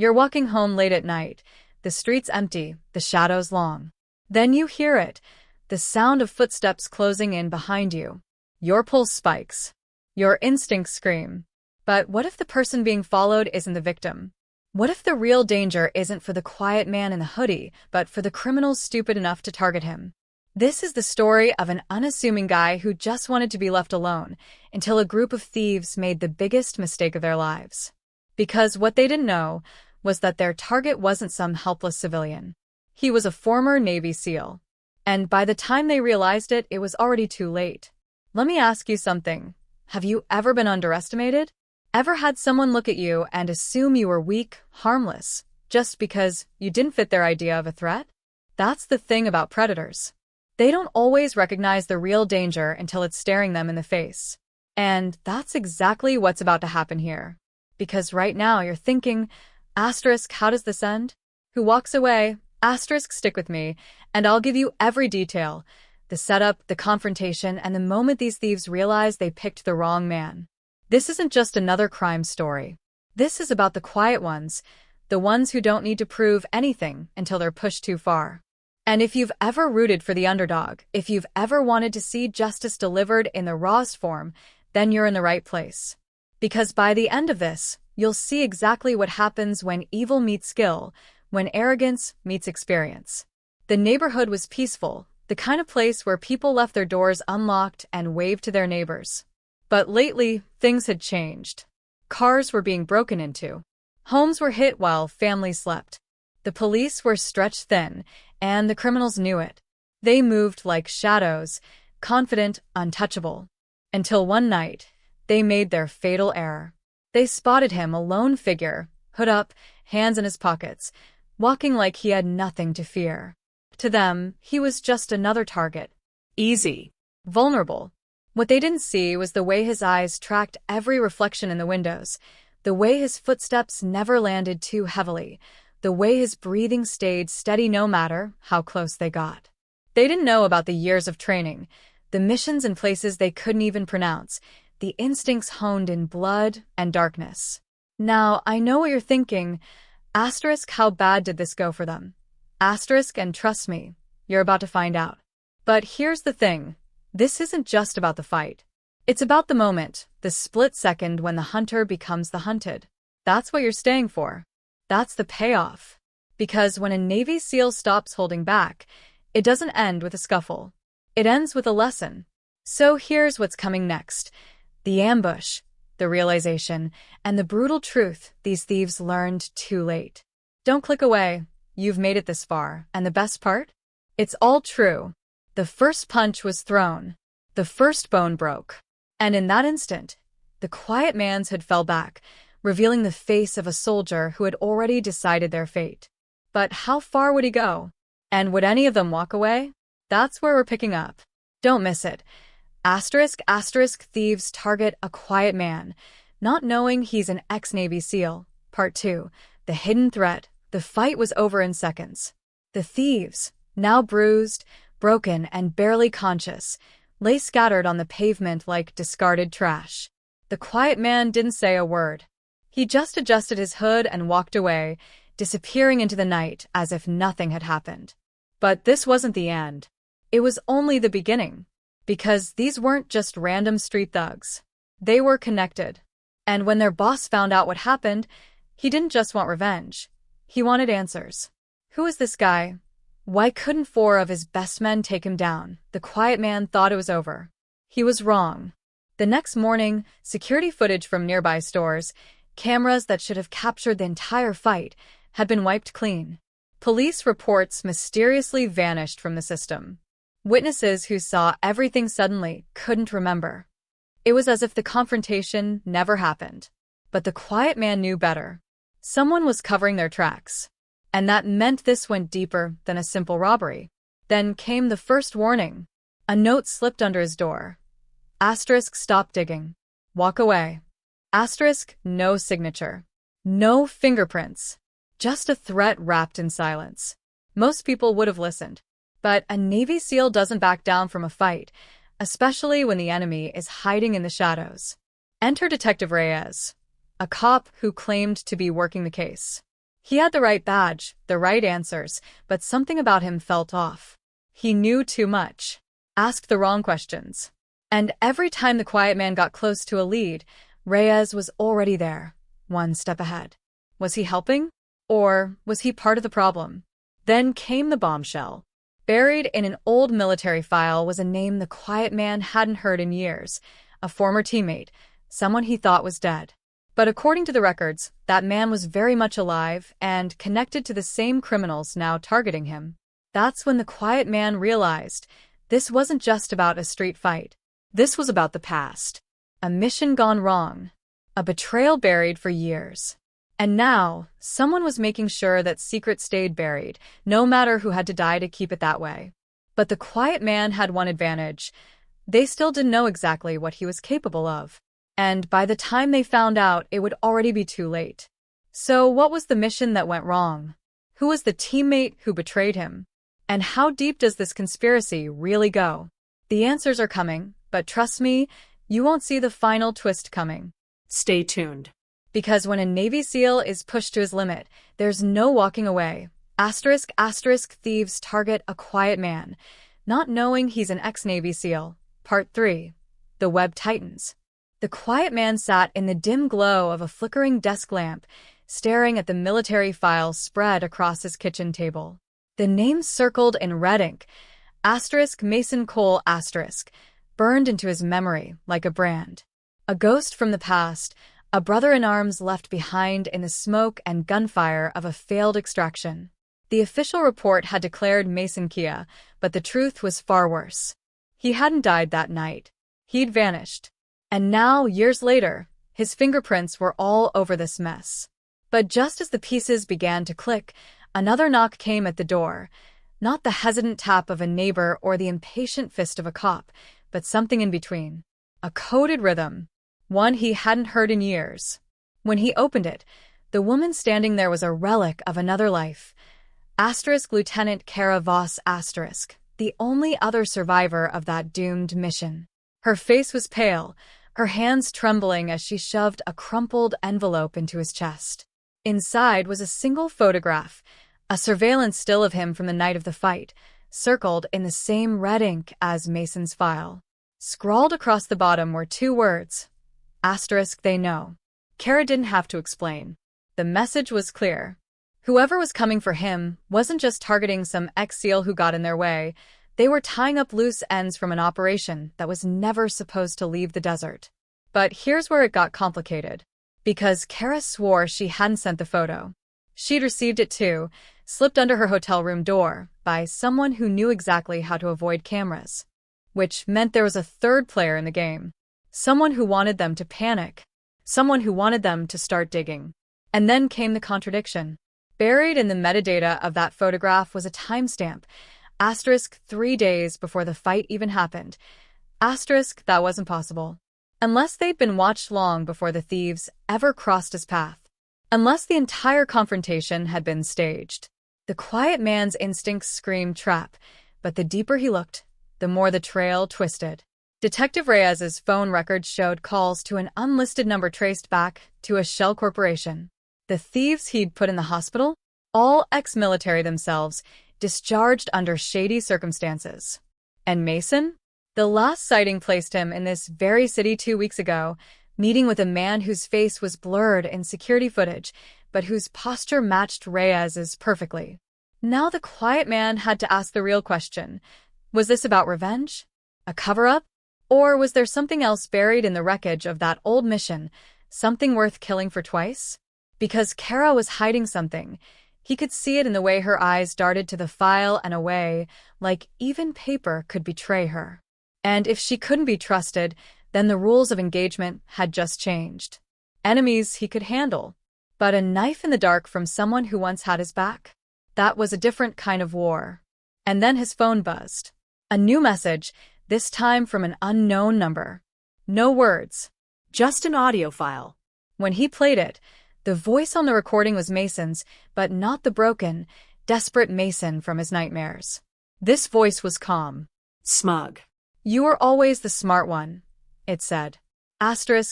You're walking home late at night. The street's empty, the shadows long. Then you hear it, the sound of footsteps closing in behind you. Your pulse spikes. Your instincts scream. But what if the person being followed isn't the victim? What if the real danger isn't for the quiet man in the hoodie, but for the criminals stupid enough to target him? This is the story of an unassuming guy who just wanted to be left alone until a group of thieves made the biggest mistake of their lives. Because what they didn't know was that their target wasn't some helpless civilian. He was a former Navy SEAL. And by the time they realized it, it was already too late. Let me ask you something. Have you ever been underestimated? Ever had someone look at you and assume you were weak, harmless, just because you didn't fit their idea of a threat? That's the thing about predators. They don't always recognize the real danger until it's staring them in the face. And that's exactly what's about to happen here. Because right now you're thinking, asterisk, how does this end? Who walks away? Asterisk, stick with me, and I'll give you every detail. The setup, the confrontation, and the moment these thieves realize they picked the wrong man. This isn't just another crime story. This is about the quiet ones, the ones who don't need to prove anything until they're pushed too far. And if you've ever rooted for the underdog, if you've ever wanted to see justice delivered in the rawest form, then you're in the right place. Because by the end of this, you'll see exactly what happens when evil meets skill, when arrogance meets experience. The neighborhood was peaceful, the kind of place where people left their doors unlocked and waved to their neighbors. But lately, things had changed. Cars were being broken into. Homes were hit while families slept. The police were stretched thin, and the criminals knew it. They moved like shadows, confident, untouchable. Until one night, they made their fatal error. They spotted him, a lone figure, hood up, hands in his pockets, walking like he had nothing to fear. To them, he was just another target. Easy. Vulnerable. What they didn't see was the way his eyes tracked every reflection in the windows, the way his footsteps never landed too heavily, the way his breathing stayed steady no matter how close they got. They didn't know about the years of training, the missions in places they couldn't even pronounce, the instincts honed in blood and darkness. Now, I know what you're thinking. Asterisk, how bad did this go for them? Asterisk, and trust me, you're about to find out. But here's the thing. This isn't just about the fight. It's about the moment, the split second when the hunter becomes the hunted. That's what you're staying for. That's the payoff. Because when a Navy SEAL stops holding back, it doesn't end with a scuffle. It ends with a lesson. So here's what's coming next. The ambush, the realization, and the brutal truth these thieves learned too late. Don't click away. You've made it this far. And the best part? It's all true. The first punch was thrown. The first bone broke. And in that instant, the quiet man's hood fell back, revealing the face of a soldier who had already decided their fate. But how far would he go? And would any of them walk away? That's where we're picking up. Don't miss it. Asterisk, asterisk, thieves target a quiet man, not knowing he's an ex-Navy SEAL. Part 2. The hidden threat. The fight was over in seconds. The thieves, now bruised, broken, and barely conscious, lay scattered on the pavement like discarded trash. The quiet man didn't say a word. He just adjusted his hood and walked away, disappearing into the night as if nothing had happened. But this wasn't the end. It was only the beginning. Because these weren't just random street thugs. They were connected. And when their boss found out what happened, he didn't just want revenge. He wanted answers. Who is this guy? Why couldn't 4 of his best men take him down? The quiet man thought it was over. He was wrong. The next morning, security footage from nearby stores, cameras that should have captured the entire fight, had been wiped clean. Police reports mysteriously vanished from the system. Witnesses who saw everything suddenly couldn't remember. It was as if the confrontation never happened. But the quiet man knew better. Someone was covering their tracks. And that meant this went deeper than a simple robbery. Then came the first warning. A note slipped under his door. Asterisk, stop digging. Walk away. Asterisk, no signature. No fingerprints. Just a threat wrapped in silence. Most people would have listened. But a Navy SEAL doesn't back down from a fight, especially when the enemy is hiding in the shadows. Enter Detective Reyes, a cop who claimed to be working the case. He had the right badge, the right answers, but something about him felt off. He knew too much, asked the wrong questions. And every time the quiet man got close to a lead, Reyes was already there, one step ahead. Was he helping? Or was he part of the problem? Then came the bombshell. Buried in an old military file was a name the quiet man hadn't heard in years, a former teammate, someone he thought was dead. But according to the records, that man was very much alive and connected to the same criminals now targeting him. That's when the quiet man realized this wasn't just about a street fight. This was about the past. A mission gone wrong. A betrayal buried for years. And now, someone was making sure that secret stayed buried, no matter who had to die to keep it that way. But the quiet man had one advantage. They still didn't know exactly what he was capable of. And by the time they found out, it would already be too late. So what was the mission that went wrong? Who was the teammate who betrayed him? And how deep does this conspiracy really go? The answers are coming, but trust me, you won't see the final twist coming. Stay tuned. Because when a Navy SEAL is pushed to his limit, there's no walking away. Thieves target a quiet man, not knowing he's an ex-Navy SEAL. Part 3. The Web Titans. The quiet man sat in the dim glow of a flickering desk lamp, staring at the military files spread across his kitchen table. The names circled in red ink, Mason Cole burned into his memory like a brand. A ghost from the past, a brother-in-arms left behind in the smoke and gunfire of a failed extraction. The official report had declared Mason Kia, but the truth was far worse. He hadn't died that night. He'd vanished. And now, years later, his fingerprints were all over this mess. But just as the pieces began to click, another knock came at the door. Not the hesitant tap of a neighbor or the impatient fist of a cop, but something in between. A coded rhythm. One he hadn't heard in years. When he opened it, the woman standing there was a relic of another life. Lieutenant Kara Voss the only other survivor of that doomed mission. Her face was pale, her hands trembling as she shoved a crumpled envelope into his chest. Inside was a single photograph, a surveillance still of him from the night of the fight, circled in the same red ink as Mason's file. Scrawled across the bottom were 2 words. They know. Kara didn't have to explain. The message was clear. Whoever was coming for him wasn't just targeting some ex-SEAL who got in their way. They were tying up loose ends from an operation that was never supposed to leave the desert. But here's where it got complicated. Because Kara swore she hadn't sent the photo. She'd received it too, slipped under her hotel room door, by someone who knew exactly how to avoid cameras. Which meant there was a third player in the game. Someone who wanted them to panic. Someone who wanted them to start digging. And then came the contradiction. Buried in the metadata of that photograph was a timestamp. 3 days before the fight even happened. That wasn't possible. Unless they'd been watched long before the thieves ever crossed his path. Unless the entire confrontation had been staged. The quiet man's instincts screamed trap, but the deeper he looked, the more the trail twisted. Detective Reyes's phone records showed calls to an unlisted number traced back to a shell corporation. The thieves he'd put in the hospital? All ex-military themselves, discharged under shady circumstances. And Mason? The last sighting placed him in this very city 2 weeks ago, meeting with a man whose face was blurred in security footage, but whose posture matched Reyes's perfectly. Now the quiet man had to ask the real question. Was this about revenge? A cover-up? Or was there something else buried in the wreckage of that old mission, something worth killing for twice? Because Kara was hiding something. He could see it in the way her eyes darted to the file and away, like even paper could betray her. And if she couldn't be trusted, then the rules of engagement had just changed. Enemies he could handle. But a knife in the dark from someone who once had his back? That was a different kind of war. And then his phone buzzed. A new message, this time from an unknown number. No words. Just an audio file. When he played it, the voice on the recording was Mason's, but not the broken, desperate Mason from his nightmares. This voice was calm. Smug. You were always the smart one, it said.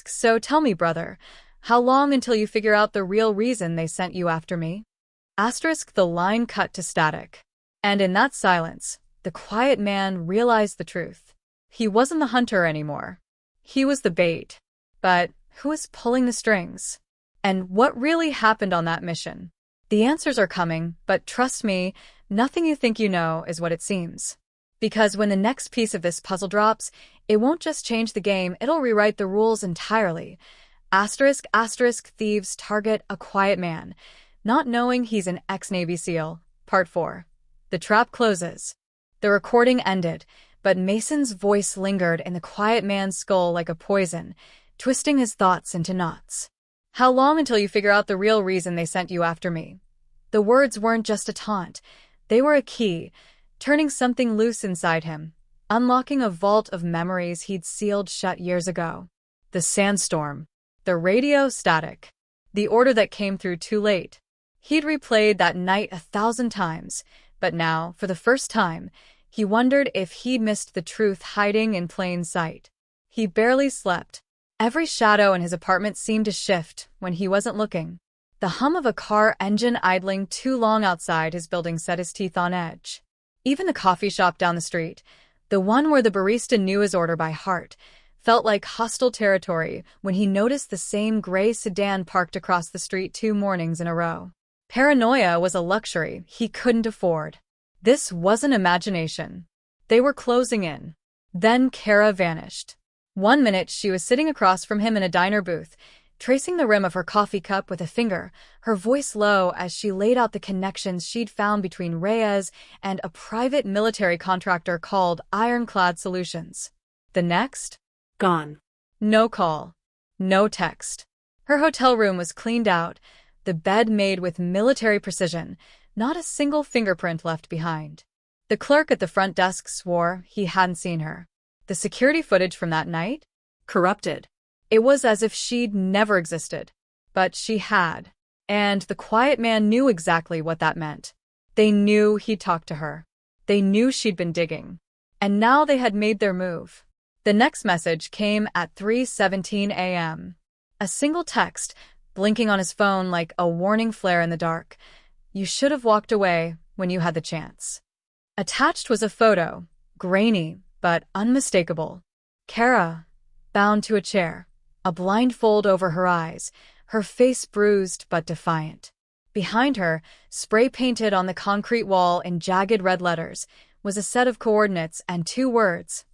So tell me, brother, how long until you figure out the real reason they sent you after me? Asterisk the line cut to static. And in that silence, the quiet man realized the truth. He wasn't the hunter anymore. He was the bait. But who was pulling the strings? And what really happened on that mission? The answers are coming, but trust me, nothing you think you know is what it seems. Because when the next piece of this puzzle drops, it won't just change the game, it'll rewrite the rules entirely. Asterisk, asterisk, thieves target a quiet man, not knowing he's an ex-Navy SEAL. Part 4. The trap closes. The recording ended, but Mason's voice lingered in the quiet man's skull like a poison, twisting his thoughts into knots. How long until you figure out the real reason they sent you after me? The words weren't just a taunt. They were a key, turning something loose inside him, unlocking a vault of memories he'd sealed shut years ago. The sandstorm. The radio static. The order that came through too late. He'd replayed that night 1,000 times, but now, for the first time, he wondered if he'd missed the truth hiding in plain sight. He barely slept. Every shadow in his apartment seemed to shift when he wasn't looking. The hum of a car engine idling too long outside his building set his teeth on edge. Even the coffee shop down the street, the one where the barista knew his order by heart, felt like hostile territory when he noticed the same gray sedan parked across the street 2 mornings in a row. Paranoia was a luxury he couldn't afford. This wasn't imagination. They were closing in. Then Kara vanished. 1 minute she was sitting across from him in a diner booth, tracing the rim of her coffee cup with a finger, her voice low as she laid out the connections she'd found between Reyes and a private military contractor called Ironclad Solutions. The next? Gone. No call. No text. Her hotel room was cleaned out, the bed made with military precision, not a single fingerprint left behind. The clerk at the front desk swore he hadn't seen her. The security footage from that night? Corrupted. It was as if she'd never existed. But she had. And the quiet man knew exactly what that meant. They knew he'd talked to her. They knew she'd been digging. And now they had made their move. The next message came at 3:17 a.m. A single text, blinking on his phone like a warning flare in the dark. You should have walked away when you had the chance. Attached was a photo, grainy but unmistakable. Kara, bound to a chair, a blindfold over her eyes, her face bruised but defiant. Behind her, spray-painted on the concrete wall in jagged red letters, was a set of coordinates and 2 words.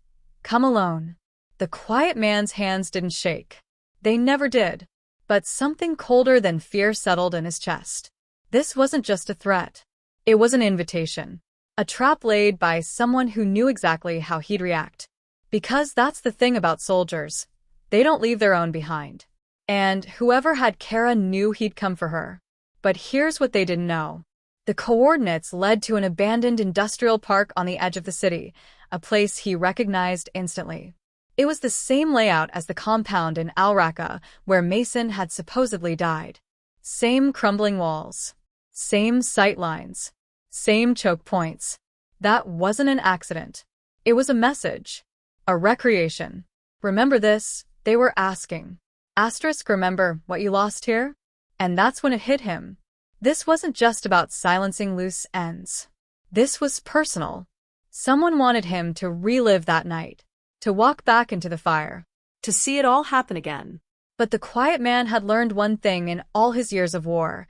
Come alone. The quiet man's hands didn't shake. They never did. But something colder than fear settled in his chest. This wasn't just a threat. It was an invitation. A trap laid by someone who knew exactly how he'd react. Because that's the thing about soldiers. They don't leave their own behind. And whoever had Kara knew he'd come for her. But here's what they didn't know. The coordinates led to an abandoned industrial park on the edge of the city, a place he recognized instantly. It was the same layout as the compound in Al Raqqa where Mason had supposedly died. Same crumbling walls. Same sight lines. Same choke points. That wasn't an accident. It was a message. A recreation. Remember this, they were asking. Asterisk, remember what you lost here? And that's when it hit him. This wasn't just about silencing loose ends. This was personal. Someone wanted him to relive that night, to walk back into the fire, To see it all happen again. But the quiet man had learned one thing in all his years of war.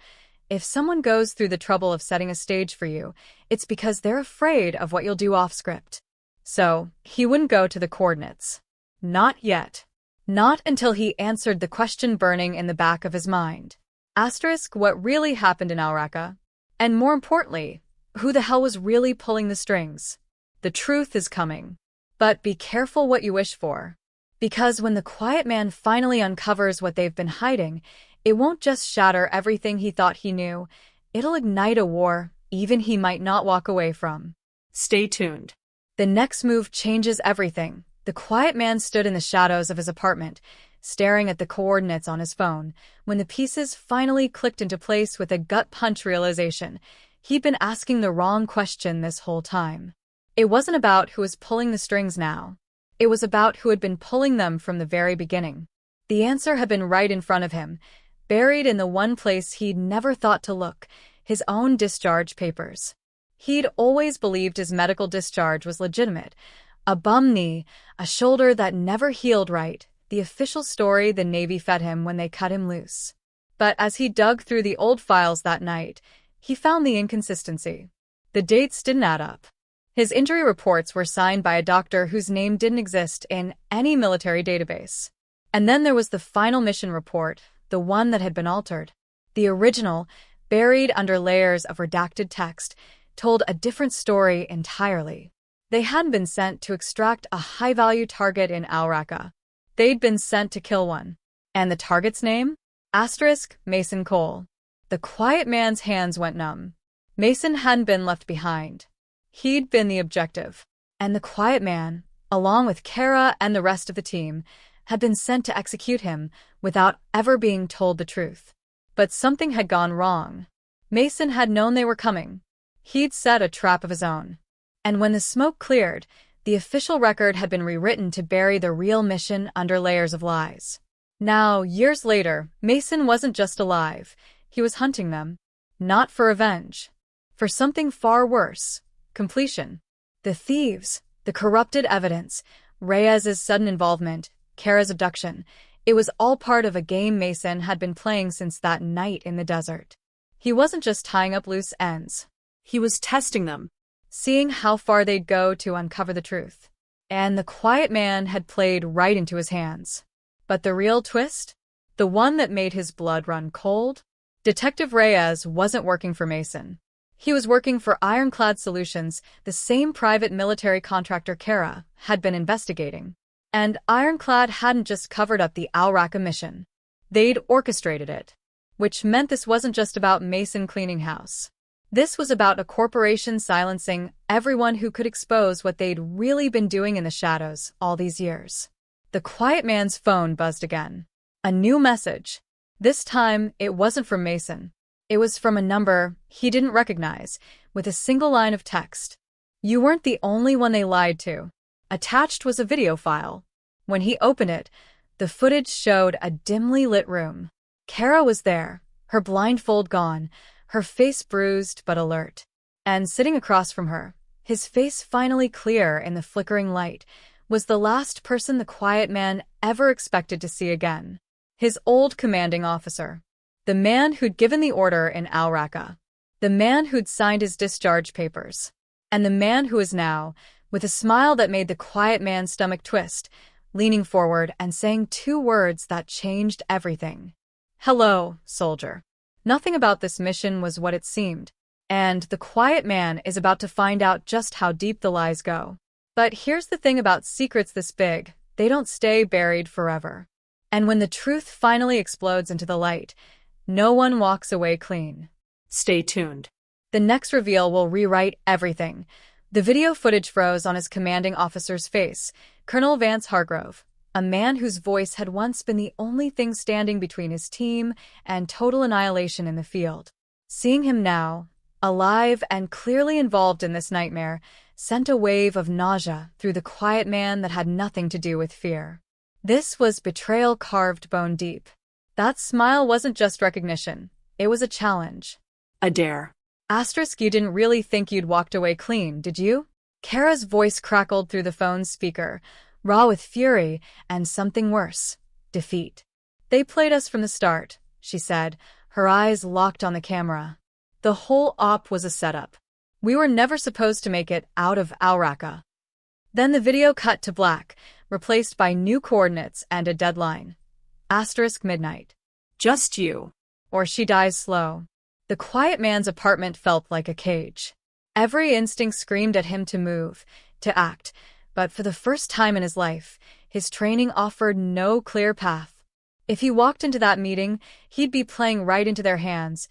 If someone goes through the trouble of setting a stage for you, it's because they're afraid of what you'll do off script. So, he wouldn't go to the coordinates. Not yet. Not until he answered the question burning in the back of his mind. Asterisk, what really happened in Al Raqqa? And more importantly, who the hell was really pulling the strings? The truth is coming. But be careful what you wish for. Because when the quiet man finally uncovers what they've been hiding, it won't just shatter everything he thought he knew. It'll ignite a war even he might not walk away from. Stay tuned. The next move changes everything. The quiet man stood in the shadows of his apartment, staring at the coordinates on his phone, when the pieces finally clicked into place with a gut-punch realization. He'd been asking the wrong question this whole time. It wasn't about who was pulling the strings now. It was about who had been pulling them from the very beginning. The answer had been right in front of him, buried in the one place he'd never thought to look, his own discharge papers. He'd always believed his medical discharge was legitimate. A bum knee, a shoulder that never healed right, the official story the Navy fed him when they cut him loose. But as he dug through the old files that night, he found the inconsistency. The dates didn't add up. His injury reports were signed by a doctor whose name didn't exist in any military database. And then there was the final mission report, the one that had been altered. The original, buried under layers of redacted text, told a different story entirely. They hadn't been sent to extract a high-value target in Al Raqqa. They'd been sent to kill one. And the target's name? Mason Cole. The quiet man's hands went numb. Mason hadn't been left behind. He'd been the objective. And the quiet man, along with Kara and the rest of the team, had been sent to execute him without ever being told the truth. But something had gone wrong. Mason had known they were coming. He'd set a trap of his own. And when the smoke cleared, the official record had been rewritten to bury the real mission under layers of lies. Now, years later, Mason wasn't just alive. He was hunting them. Not for revenge. For something far worse. Completion. The thieves, the corrupted evidence, Reyes's sudden involvement, Kara's abduction. It was all part of a game Mason had been playing since that night in the desert. He wasn't just tying up loose ends. He was testing them. Seeing how far they'd go to uncover the truth. And the quiet man had played right into his hands. But the real twist? The one that made his blood run cold? Detective Reyes wasn't working for Mason. He was working for Ironclad Solutions, the same private military contractor Kara had been investigating. And Ironclad hadn't just covered up the Al Raqqa mission. They'd orchestrated it. Which meant this wasn't just about Mason cleaning house. This was about a corporation silencing everyone who could expose what they'd really been doing in the shadows all these years. The quiet man's phone buzzed again. A new message. This time, it wasn't from Mason. It was from a number he didn't recognize, with a single line of text. You weren't the only one they lied to. Attached was a video file. When he opened it, the footage showed a dimly lit room. Kara was there, her blindfold gone, her face bruised but alert. And sitting across from her, his face finally clear in the flickering light, was the last person the quiet man ever expected to see again. His old commanding officer. The man who'd given the order in Al Raqqa. The man who'd signed his discharge papers. And the man who was now, with a smile that made the quiet man's stomach twist, leaning forward and saying two words that changed everything. Hello, soldier. Nothing about this mission was what it seemed. And the quiet man is about to find out just how deep the lies go. But here's the thing about secrets this big, they don't stay buried forever. And when the truth finally explodes into the light, no one walks away clean. Stay tuned. The next reveal will rewrite everything. The video footage froze on his commanding officer's face, Colonel Vance Hargrove, a man whose voice had once been the only thing standing between his team and total annihilation in the field. Seeing him now, alive and clearly involved in this nightmare, sent a wave of nausea through the quiet man that had nothing to do with fear. This was betrayal carved bone deep. That smile wasn't just recognition, it was a challenge. A dare. You didn't really think you'd walked away clean, did you? Kara's voice crackled through the phone's speaker, raw with fury and something worse, defeat. They played us from the start, she said, her eyes locked on the camera. The whole op was a setup. We were never supposed to make it out of Al Raqqa. Then the video cut to black, replaced by new coordinates and a deadline. *midnight. Just you. Or she dies slow. The quiet man's apartment felt like a cage. Every instinct screamed at him to move, to act, but for the first time in his life, his training offered no clear path. If he walked into that meeting, he'd be playing right into their hands.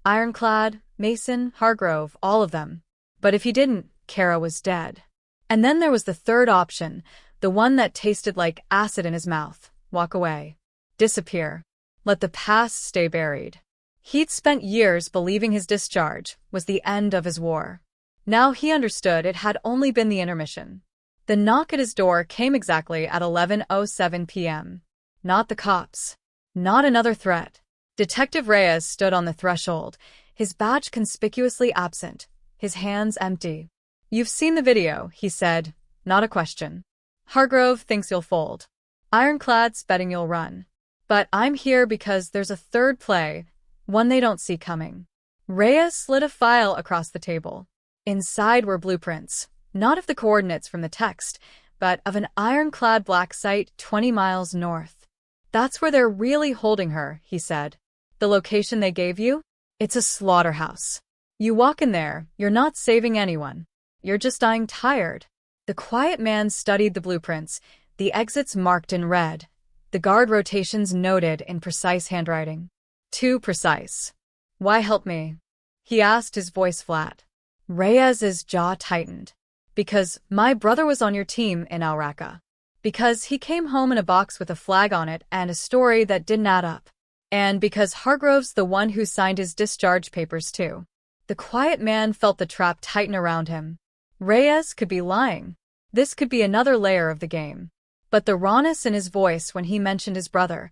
Ironclad, Mason, Hargrove, all of them. But if he didn't, Kara was dead. And then there was the third option, the one that tasted like acid in his mouth. Walk away. Disappear. Let the past stay buried. He'd spent years believing his discharge was the end of his war. Now he understood it had only been the intermission. The knock at his door came exactly at 11:07 p.m. Not the cops. Not another threat. Detective Reyes stood on the threshold, his badge conspicuously absent, his hands empty. "You've seen the video," he said, not a question. "Hargrove thinks you'll fold. Ironclad's betting you'll run. But I'm here because there's a third play, one they don't see coming." Reyes slid a file across the table. Inside were blueprints, not of the coordinates from the text, but of an ironclad black site 20 miles north. "That's where they're really holding her," he said. "The location they gave you? It's a slaughterhouse. You walk in there, you're not saving anyone. You're just dying tired." The quiet man studied the blueprints, the exits marked in red, the guard rotations noted in precise handwriting. Too precise. "Why help me?" he asked, his voice flat. Reyes's jaw tightened. "Because my brother was on your team in Al Raqqa. Because he came home in a box with a flag on it and a story that didn't add up. And because Hargrove's the one who signed his discharge papers too." The quiet man felt the trap tighten around him. Reyes could be lying. This could be another layer of the game. But the rawness in his voice when he mentioned his brother,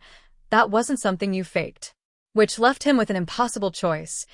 that wasn't something you faked. Which left him with an impossible choice.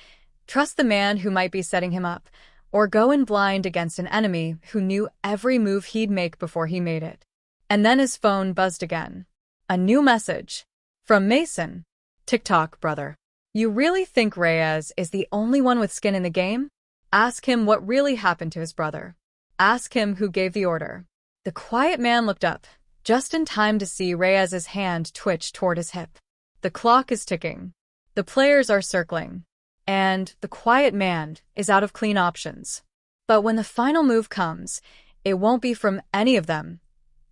Trust the man who might be setting him up, or go in blind against an enemy who knew every move he'd make before he made it. And then his phone buzzed again. A new message. From Mason. "TikTok, brother. You really think Reyes is the only one with skin in the game? Ask him what really happened to his brother. Ask him who gave the order." The quiet man looked up, just in time to see Reyes's hand twitch toward his hip. "The clock is ticking. The players are circling. And the quiet man is out of clean options. But when the final move comes, it won't be from any of them.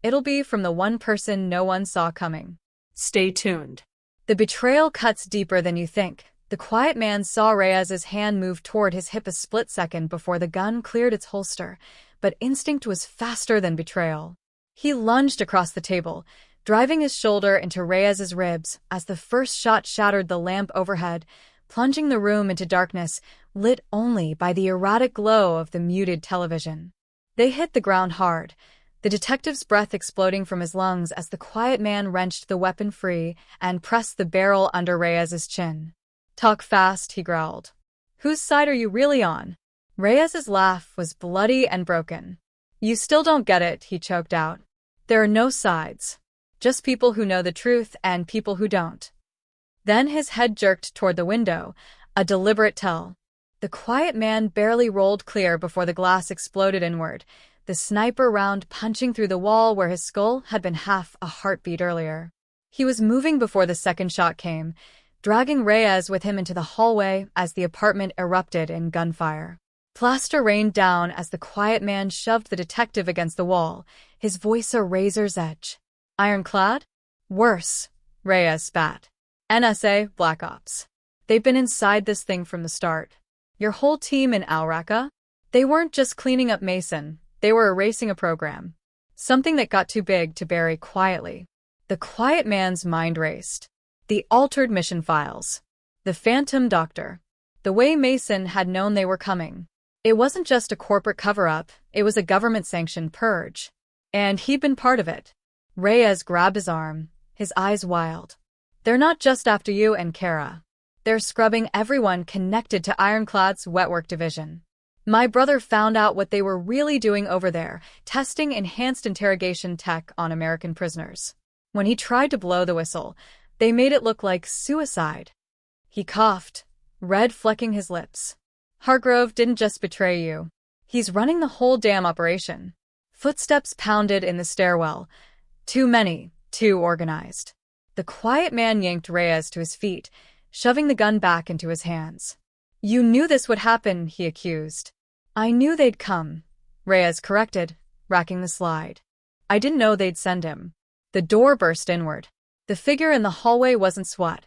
It'll be from the one person no one saw coming." Stay tuned. The betrayal cuts deeper than you think. The quiet man saw Reyes's hand move toward his hip a split second before the gun cleared its holster, but instinct was faster than betrayal. He lunged across the table, driving his shoulder into Reyes's ribs as the first shot shattered the lamp overhead, plunging the room into darkness, lit only by the erratic glow of the muted television. They hit the ground hard, the detective's breath exploding from his lungs as the quiet man wrenched the weapon free and pressed the barrel under Reyes's chin. "Talk fast," he growled. "Whose side are you really on?" Reyes's laugh was bloody and broken. "You still don't get it," he choked out. "There are no sides. Just people who know the truth and people who don't." Then his head jerked toward the window, a deliberate tell. The quiet man barely rolled clear before the glass exploded inward, the sniper round punching through the wall where his skull had been half a heartbeat earlier. He was moving before the second shot came, dragging Reyes with him into the hallway as the apartment erupted in gunfire. Plaster rained down as the quiet man shoved the detective against the wall, his voice a razor's edge. "Ironclad? Worse," Reyes spat. "NSA, Black Ops. They've been inside this thing from the start. Your whole team in Al Raqqa? They weren't just cleaning up Mason, they were erasing a program. Something that got too big to bury quietly." The quiet man's mind raced. The altered mission files. The Phantom Doctor. The way Mason had known they were coming. It wasn't just a corporate cover-up, it was a government-sanctioned purge. And he'd been part of it. Reyes grabbed his arm, his eyes wild. "They're not just after you and Kara. They're scrubbing everyone connected to Ironclad's Wetwork division. My brother found out what they were really doing over there, testing enhanced interrogation tech on American prisoners. When he tried to blow the whistle, they made it look like suicide." He coughed, red flecking his lips. "Hargrove didn't just betray you. He's running the whole damn operation." Footsteps pounded in the stairwell. Too many, too organized. The quiet man yanked Reyes to his feet, shoving the gun back into his hands. "You knew this would happen," he accused. "I knew they'd come," Reyes corrected, racking the slide. "I didn't know they'd send him." The door burst inward. The figure in the hallway wasn't SWAT,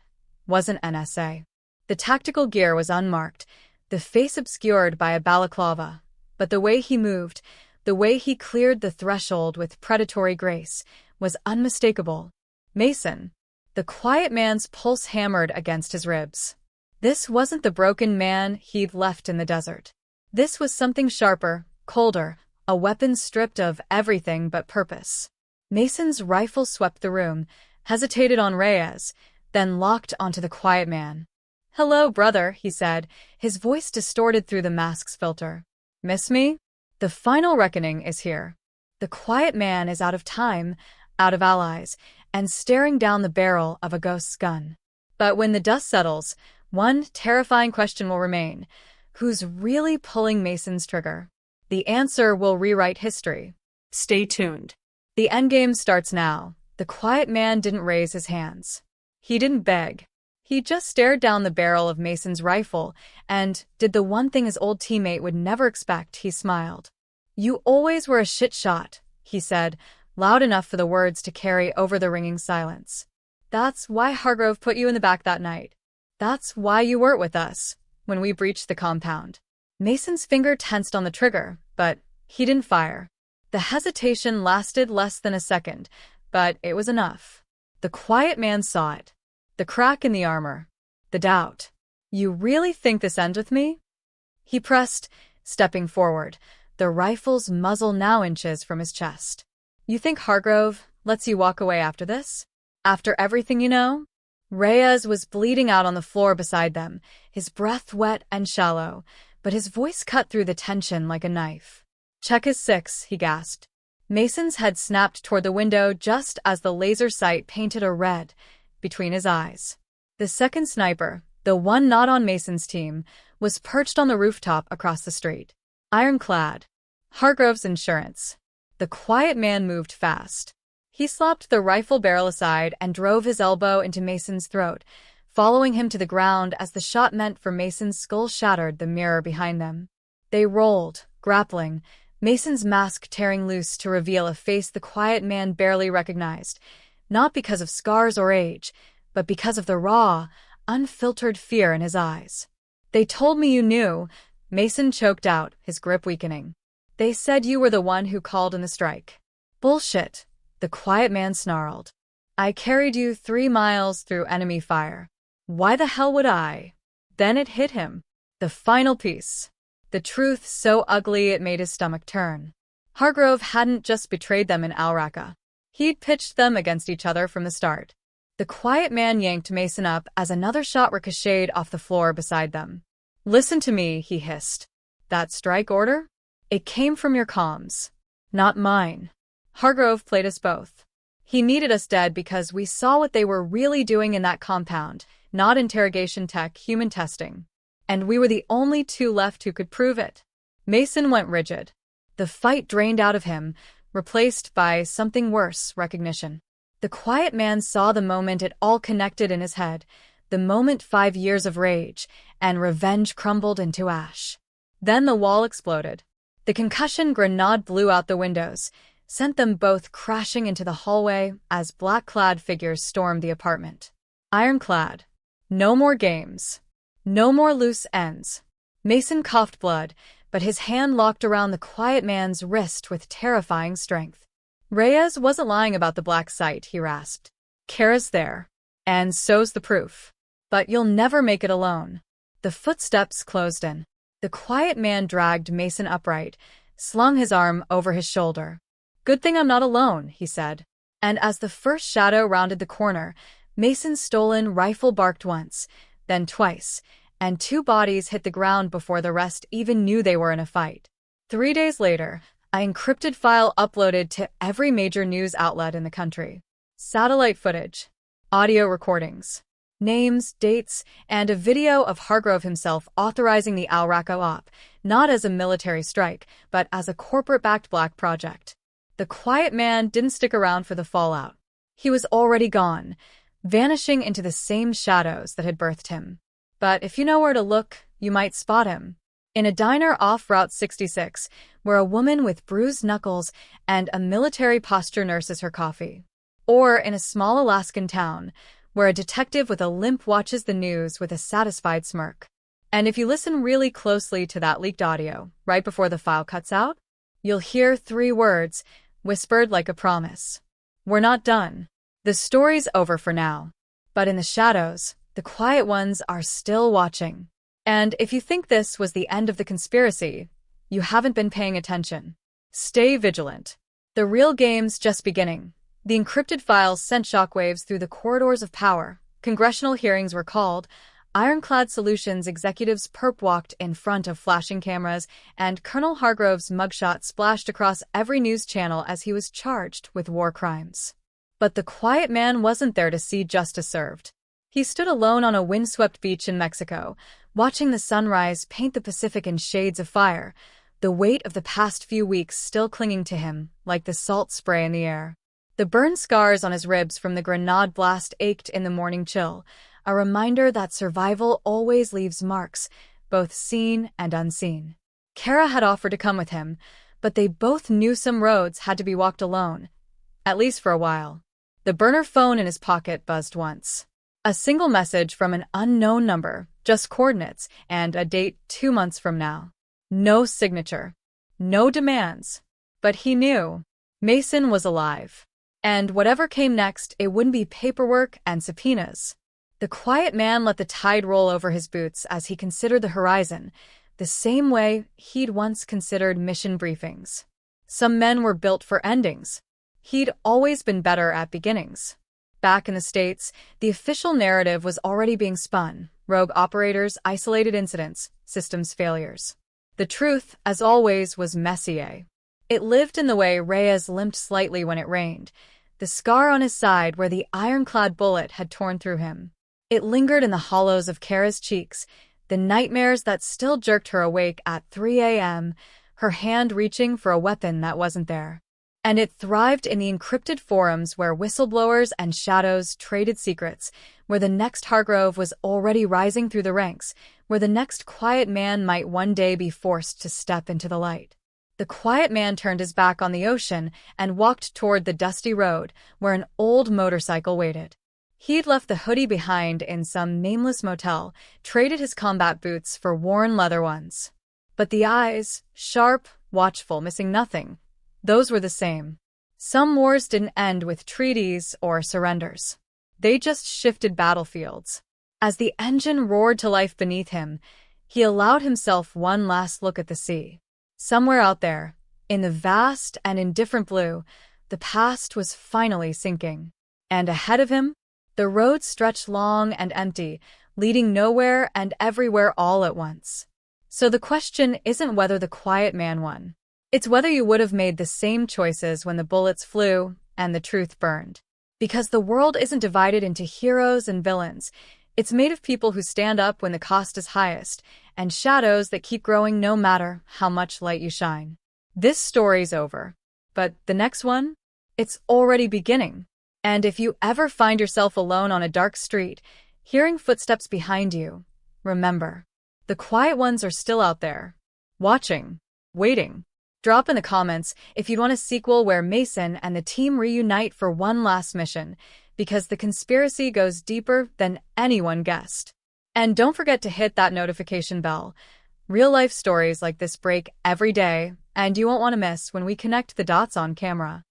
wasn't NSA. The tactical gear was unmarked, the face obscured by a balaclava, but the way he moved, the way he cleared the threshold with predatory grace, was unmistakable. Mason. The quiet man's pulse hammered against his ribs. This wasn't the broken man he'd left in the desert. This was something sharper, colder, a weapon stripped of everything but purpose. Mason's rifle swept the room, hesitated on Reyes, then locked onto the quiet man. Hello, brother, he said, his voice distorted through the mask's filter. Miss me? The final reckoning is here. The quiet man is out of time, out of allies, and staring down the barrel of a ghost's gun. But when the dust settles, one terrifying question will remain. Who's really pulling Mason's trigger? The answer will rewrite history. Stay tuned. The endgame starts now. The quiet man didn't raise his hands. He didn't beg. He just stared down the barrel of Mason's rifle and did the one thing his old teammate would never expect. He smiled. You always were a shit shot, he said, loud enough for the words to carry over the ringing silence. That's why Hargrove put you in the back that night. That's why you weren't with us when we breached the compound. Mason's finger tensed on the trigger, but he didn't fire. The hesitation lasted less than a second, but it was enough. The quiet man saw it. The crack in the armor. The doubt. You really think this ends with me? He pressed, stepping forward, the rifle's muzzle now inches from his chest. You think Hargrove lets you walk away after this? After everything you know? Reyes was bleeding out on the floor beside them, his breath wet and shallow, but his voice cut through the tension like a knife. Check his 6, he gasped. Mason's head snapped toward the window just as the laser sight painted a red between his eyes. The second sniper, the one not on Mason's team, was perched on the rooftop across the street. Ironclad. Hargrove's insurance. The quiet man moved fast. He slapped the rifle barrel aside and drove his elbow into Mason's throat, following him to the ground as the shot meant for Mason's skull shattered the mirror behind them. They rolled, grappling, Mason's mask tearing loose to reveal a face the quiet man barely recognized, not because of scars or age, but because of the raw, unfiltered fear in his eyes. They told me you knew, Mason choked out, his grip weakening. They said you were the one who called in the strike. Bullshit, the quiet man snarled. I carried you 3 miles through enemy fire. Why the hell would I? Then it hit him. The final piece. The truth so ugly it made his stomach turn. Hargrove hadn't just betrayed them in Al Raqqa. He'd pitched them against each other from the start. The quiet man yanked Mason up as another shot ricocheted off the floor beside them. Listen to me, he hissed. That strike order? It came from your comms. Not mine. Hargrove played us both. He needed us dead because we saw what they were really doing in that compound, not interrogation tech, human testing. And we were the only 2 left who could prove it. Mason went rigid. The fight drained out of him, replaced by something worse, recognition. The quiet man saw the moment it all connected in his head, the moment 5 years of rage and revenge crumbled into ash. Then the wall exploded. The concussion grenade blew out the windows, sent them both crashing into the hallway as black-clad figures stormed the apartment. Ironclad. No more games. No more loose ends. Mason coughed blood, but his hand locked around the quiet man's wrist with terrifying strength. Reyes wasn't lying about the black site, he rasped. Kara's there. And so's the proof. But you'll never make it alone. The footsteps closed in. The quiet man dragged Mason upright, slung his arm over his shoulder. Good thing I'm not alone, he said. And as the first shadow rounded the corner, Mason's stolen rifle barked once, then twice, and 2 bodies hit the ground before the rest even knew they were in a fight. 3 days later, an encrypted file uploaded to every major news outlet in the country. Satellite footage, audio recordings, names, dates, and a video of Hargrove himself authorizing the Al Raqqa op, not as a military strike, but as a corporate-backed black project. The quiet man didn't stick around for the fallout. He was already gone, vanishing into the same shadows that had birthed him. But if you know where to look, you might spot him. In a diner off Route 66, where a woman with bruised knuckles and a military posture nurses her coffee. Or in a small Alaskan town, where a detective with a limp watches the news with a satisfied smirk. And if you listen really closely to that leaked audio, right before the file cuts out, you'll hear 3 words, whispered like a promise. We're not done. The story's over for now. But in the shadows, the quiet ones are still watching. And if you think this was the end of the conspiracy, you haven't been paying attention. Stay vigilant. The real game's just beginning. The encrypted files sent shockwaves through the corridors of power. Congressional hearings were called. Ironclad Solutions executives perp-walked in front of flashing cameras, and Colonel Hargrove's mugshot splashed across every news channel as he was charged with war crimes. But the quiet man wasn't there to see justice served. He stood alone on a windswept beach in Mexico, watching the sunrise paint the Pacific in shades of fire, the weight of the past few weeks still clinging to him like the salt spray in the air. The burn scars on his ribs from the grenade blast ached in the morning chill, a reminder that survival always leaves marks, both seen and unseen. Kara had offered to come with him, but they both knew some roads had to be walked alone, at least for a while. The burner phone in his pocket buzzed once. A single message from an unknown number, just coordinates, and a date 2 months from now. No signature. No demands. But he knew. Mason was alive. And whatever came next, it wouldn't be paperwork and subpoenas. The quiet man let the tide roll over his boots as he considered the horizon, the same way he'd once considered mission briefings. Some men were built for endings. He'd always been better at beginnings. Back in the States, the official narrative was already being spun: rogue operators, isolated incidents, systems failures. The truth, as always, was messier. It lived in the way Reyes limped slightly when it rained, the scar on his side where the ironclad bullet had torn through him. It lingered in the hollows of Kara's cheeks, the nightmares that still jerked her awake at 3 a.m., her hand reaching for a weapon that wasn't there. And it thrived in the encrypted forums where whistleblowers and shadows traded secrets, where the next Hargrove was already rising through the ranks, where the next quiet man might one day be forced to step into the light. The quiet man turned his back on the ocean and walked toward the dusty road where an old motorcycle waited. He'd left the hoodie behind in some nameless motel, traded his combat boots for worn leather ones. But the eyes, sharp, watchful, missing nothing, those were the same. Some wars didn't end with treaties or surrenders. They just shifted battlefields. As the engine roared to life beneath him, he allowed himself one last look at the sea. Somewhere out there, in the vast and indifferent blue, the past was finally sinking. And ahead of him, the road stretched long and empty, leading nowhere and everywhere all at once. So the question isn't whether the quiet man won. It's whether you would have made the same choices when the bullets flew and the truth burned. Because the world isn't divided into heroes and villains. It's made of people who stand up when the cost is highest, and shadows that keep growing no matter how much light you shine. This story's over. But the next one? It's already beginning. And if you ever find yourself alone on a dark street, hearing footsteps behind you, remember, the quiet ones are still out there, watching, waiting. Drop in the comments if you'd want a sequel where Mason and the team reunite for one last mission, because the conspiracy goes deeper than anyone guessed. And don't forget to hit that notification bell. Real-life stories like this break every day, and you won't want to miss when we connect the dots on camera.